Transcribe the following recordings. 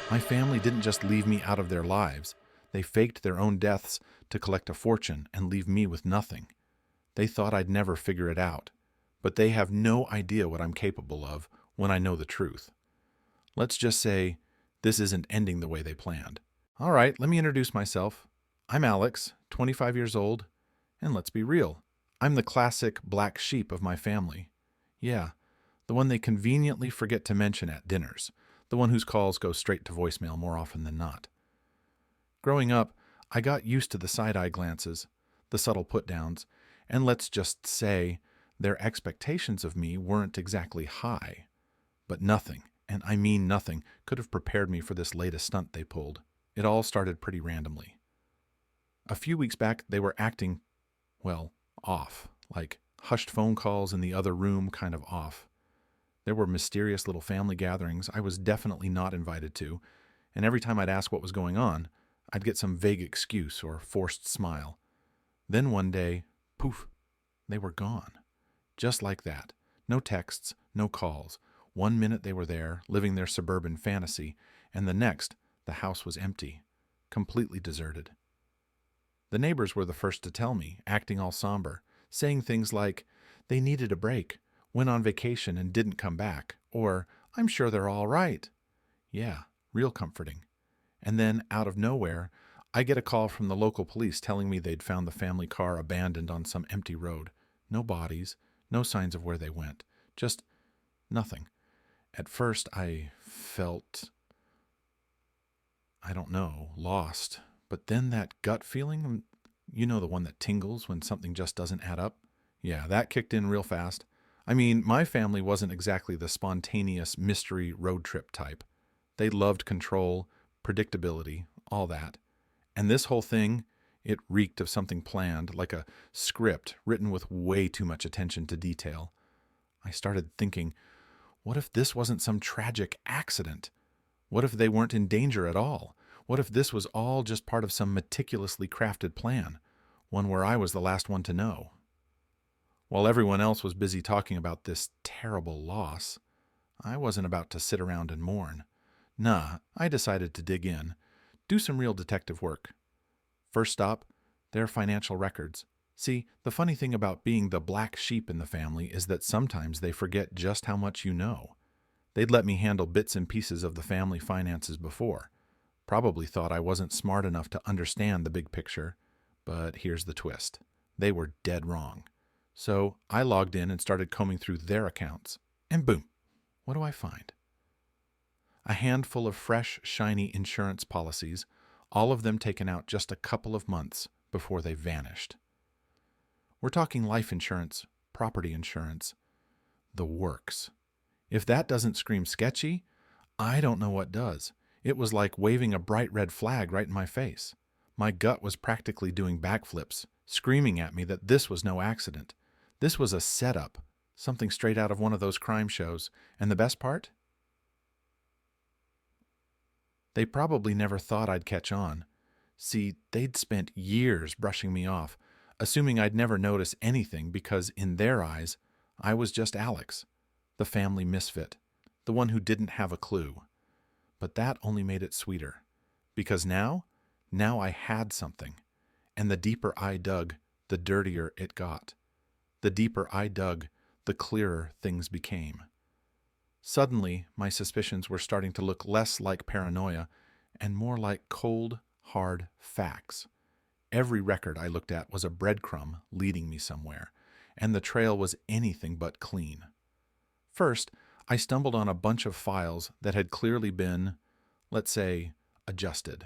My family didn't just leave me out of their lives. They faked their own deaths to collect a fortune and leave me with nothing. They thought I'd never figure it out, but they have no idea what I'm capable of when I know the truth. Let's just say this isn't ending the way they planned. All right, let me introduce myself. I'm Alex, 25 years old, and let's be real. I'm the classic black sheep of my family. Yeah, the one they conveniently forget to mention at dinners, the one whose calls go straight to voicemail more often than not. Growing up, I got used to the side-eye glances, the subtle put-downs, and let's just say their expectations of me weren't exactly high. But nothing, and I mean nothing, could have prepared me for this latest stunt they pulled. It all started pretty randomly. A few weeks back, they were acting, well, off, like hushed phone calls in the other room kind of off. There were mysterious little family gatherings I was definitely not invited to, and every time I'd ask what was going on, I'd get some vague excuse or forced smile. Then one day, poof, they were gone. Just like that. No texts, no calls. One minute they were there, living their suburban fantasy, and the next, the house was empty, completely deserted. The neighbors were the first to tell me, acting all somber, saying things like, they needed a break, went on vacation and didn't come back, or, I'm sure they're all right. Yeah, real comforting. And then, out of nowhere, I get a call from the local police telling me they'd found the family car abandoned on some empty road. No bodies, no signs of where they went, just nothing. At first, I felt, I don't know, lost. But then that gut feeling, you know, the one that tingles when something just doesn't add up? Yeah, that kicked in real fast. I mean, my family wasn't exactly the spontaneous mystery road trip type. They loved control, predictability, all that. And this whole thing, it reeked of something planned, like a script written with way too much attention to detail. I started thinking, what if this wasn't some tragic accident? What if they weren't in danger at all? What if this was all just part of some meticulously crafted plan, one where I was the last one to know? While everyone else was busy talking about this terrible loss, I wasn't about to sit around and mourn. Nah, I decided to dig in, do some real detective work. First stop, their financial records. See, the funny thing about being the black sheep in the family is that sometimes they forget just how much you know. They'd let me handle bits and pieces of the family finances before. Probably thought I wasn't smart enough to understand the big picture. But here's the twist. They were dead wrong. So I logged in and started combing through their accounts. And boom, what do I find? A handful of fresh, shiny insurance policies, all of them taken out just a couple of months before they vanished. We're talking life insurance, property insurance, the works. If that doesn't scream sketchy, I don't know what does. It was like waving a bright red flag right in my face. My gut was practically doing backflips, screaming at me that this was no accident. This was a setup, something straight out of one of those crime shows. And the best part? They probably never thought I'd catch on. See, they'd spent years brushing me off, assuming I'd never notice anything because, in their eyes, I was just Alex, the family misfit, the one who didn't have a clue. But that only made it sweeter, because now I had something, and the deeper I dug, the dirtier it got. The deeper I dug, the clearer things became. Suddenly, my suspicions were starting to look less like paranoia and more like cold, hard facts. Every record I looked at was a breadcrumb leading me somewhere, and the trail was anything but clean. First, I stumbled on a bunch of files that had clearly been, let's say, adjusted.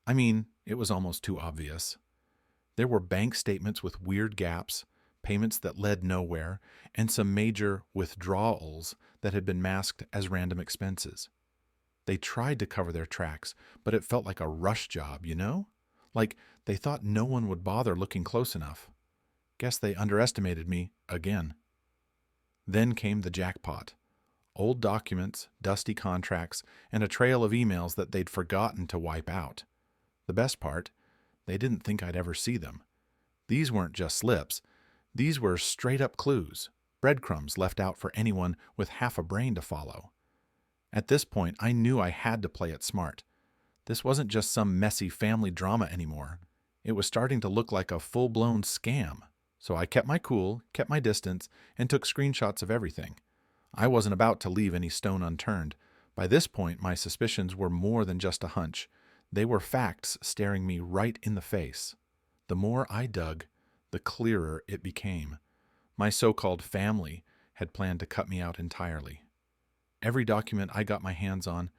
I mean, it was almost too obvious. There were bank statements with weird gaps, payments that led nowhere, and some major withdrawals that had been masked as random expenses. They tried to cover their tracks, but it felt like a rush job, you know? Like they thought no one would bother looking close enough. Guess they underestimated me again. Then came the jackpot. Old documents, dusty contracts, and a trail of emails that they'd forgotten to wipe out. The best part, they didn't think I'd ever see them. These weren't just slips. These were straight-up clues, breadcrumbs left out for anyone with half a brain to follow. At this point, I knew I had to play it smart. This wasn't just some messy family drama anymore. It was starting to look like a full-blown scam. So I kept my cool, kept my distance, and took screenshots of everything. I wasn't about to leave any stone unturned. By this point, my suspicions were more than just a hunch. They were facts staring me right in the face. The more I dug, the clearer it became. My so-called family had planned to cut me out entirely. Every document I got my hands on,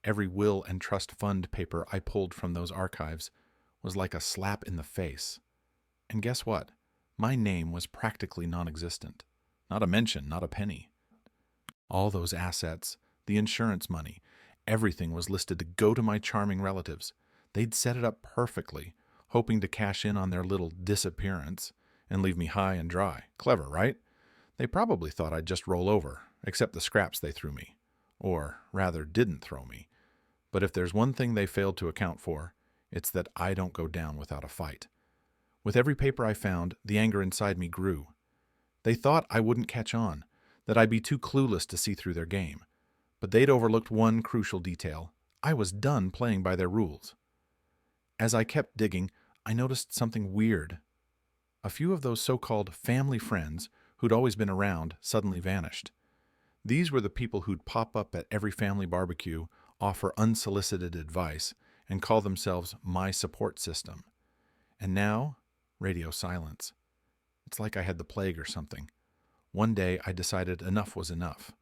every will and trust fund paper I pulled from those archives, was like a slap in the face. And guess what? My name was practically non-existent. Not a mention, not a penny. All those assets, the insurance money, everything was listed to go to my charming relatives. They'd set it up perfectly, hoping to cash in on their little disappearance and leave me high and dry. Clever, right? They probably thought I'd just roll over, accept the scraps they threw me. Or, rather, didn't throw me. But if there's one thing they failed to account for, it's that I don't go down without a fight. With every paper I found, the anger inside me grew. They thought I wouldn't catch on, that I'd be too clueless to see through their game. But they'd overlooked one crucial detail. I was done playing by their rules. As I kept digging, I noticed something weird. A few of those so-called family friends who'd always been around suddenly vanished. These were the people who'd pop up at every family barbecue, offer unsolicited advice, and call themselves my support system. And now, radio silence. It's like I had the plague or something. One day I decided enough was enough.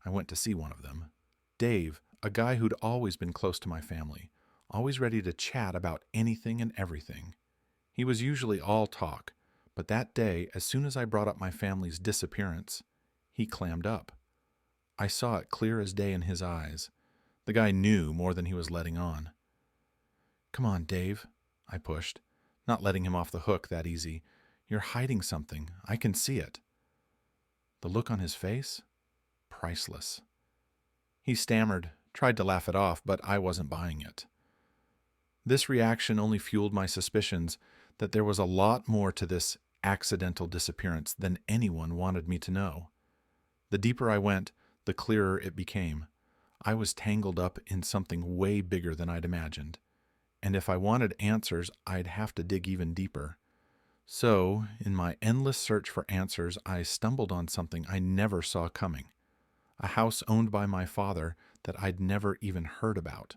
I went to see one of them. Dave, a guy who'd always been close to my family, always ready to chat about anything and everything. He was usually all talk, but that day, as soon as I brought up my family's disappearance, he clammed up. I saw it clear as day in his eyes. The guy knew more than he was letting on. "Come on, Dave," I pushed, not letting him off the hook that easy. "You're hiding something. I can see it." The look on his face? Priceless. He stammered, tried to laugh it off, but I wasn't buying it. This reaction only fueled my suspicions that there was a lot more to this accidental disappearance than anyone wanted me to know. The deeper I went, the clearer it became. I was tangled up in something way bigger than I'd imagined. And if I wanted answers, I'd have to dig even deeper. So, in my endless search for answers, I stumbled on something I never saw coming. A house owned by my father that I'd never even heard about.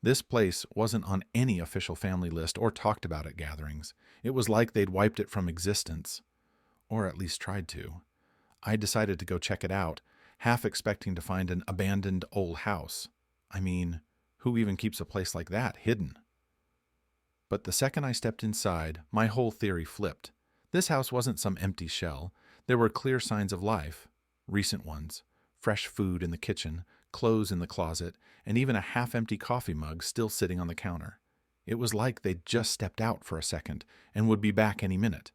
This place wasn't on any official family list or talked about at gatherings. It was like they'd wiped it from existence. Or at least tried to. I decided to go check it out, half expecting to find an abandoned old house. I mean, who even keeps a place like that hidden? But the second I stepped inside, my whole theory flipped. This house wasn't some empty shell. There were clear signs of life, recent ones, fresh food in the kitchen, clothes in the closet, and even a half-empty coffee mug still sitting on the counter. It was like they'd just stepped out for a second and would be back any minute.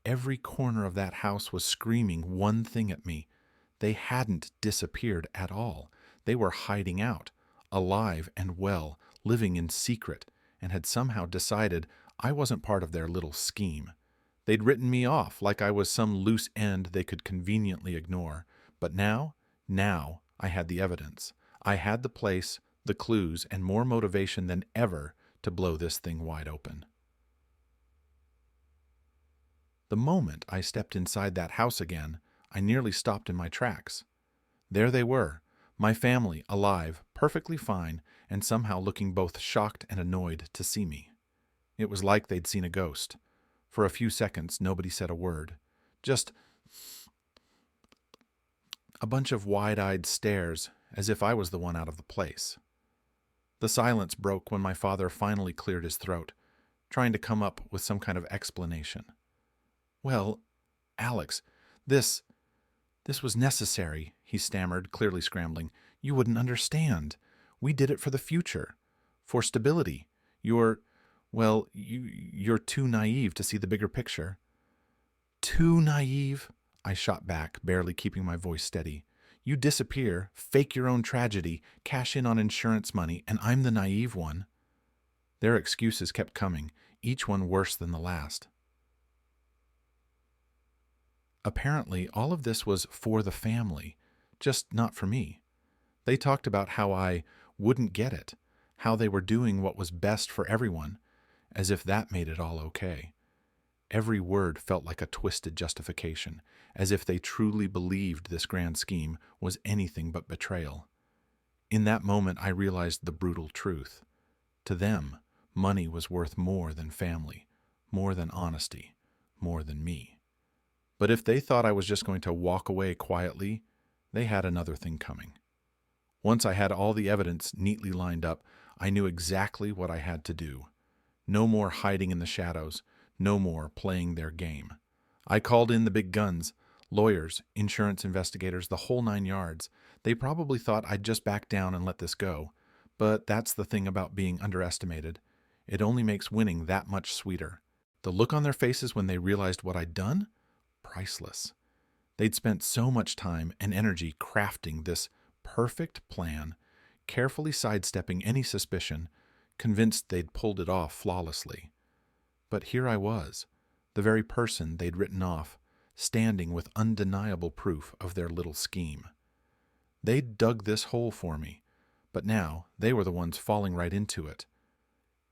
Every corner of that house was screaming one thing at me. They hadn't disappeared at all. They were hiding out, alive and well, living in secret, and had somehow decided I wasn't part of their little scheme. They'd written me off like I was some loose end they could conveniently ignore. But now I had the evidence. I had the place, the clues, and more motivation than ever to blow this thing wide open. The moment I stepped inside that house again, I nearly stopped in my tracks. There they were, my family, alive, perfectly fine, and somehow looking both shocked and annoyed to see me. It was like they'd seen a ghost. For a few seconds, nobody said a word. Just a bunch of wide-eyed stares, as if I was the one out of the place. The silence broke when my father finally cleared his throat, trying to come up with some kind of explanation. "Well, Alex, this was necessary," he stammered, clearly scrambling. "You wouldn't understand. We did it for the future, for stability. You're too naive to see the bigger picture." "Too naive?" I shot back, barely keeping my voice steady. "You disappear, fake your own tragedy, cash in on insurance money, and I'm the naive one." Their excuses kept coming, each one worse than the last. Apparently, all of this was for the family, just not for me. They talked about how I wouldn't get it, how they were doing what was best for everyone, as if that made it all okay. Every word felt like a twisted justification, as if they truly believed this grand scheme was anything but betrayal. In that moment, I realized the brutal truth. To them, money was worth more than family, more than honesty, more than me. But if they thought I was just going to walk away quietly, they had another thing coming. Once I had all the evidence neatly lined up, I knew exactly what I had to do. No more hiding in the shadows, no more playing their game. I called in the big guns, lawyers, insurance investigators, the whole 9 yards. They probably thought I'd just back down and let this go. But that's the thing about being underestimated. It only makes winning that much sweeter. The look on their faces when they realized what I'd done? Priceless. They'd spent so much time and energy crafting this perfect plan, carefully sidestepping any suspicion, convinced they'd pulled it off flawlessly. But here I was, the very person they'd written off, standing with undeniable proof of their little scheme. They'd dug this hole for me, but now they were the ones falling right into it.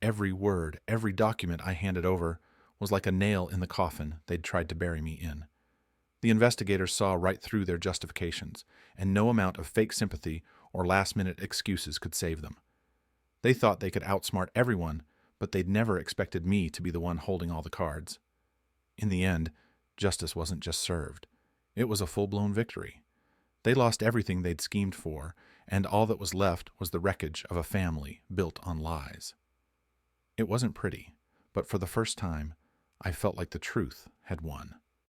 Every word, every document I handed over was like a nail in the coffin they'd tried to bury me in. The investigators saw right through their justifications, and no amount of fake sympathy or last-minute excuses could save them. They thought they could outsmart everyone, but they'd never expected me to be the one holding all the cards. In the end, justice wasn't just served. It was a full-blown victory. They lost everything they'd schemed for, and all that was left was the wreckage of a family built on lies. It wasn't pretty, but for the first time, I felt like the truth had won.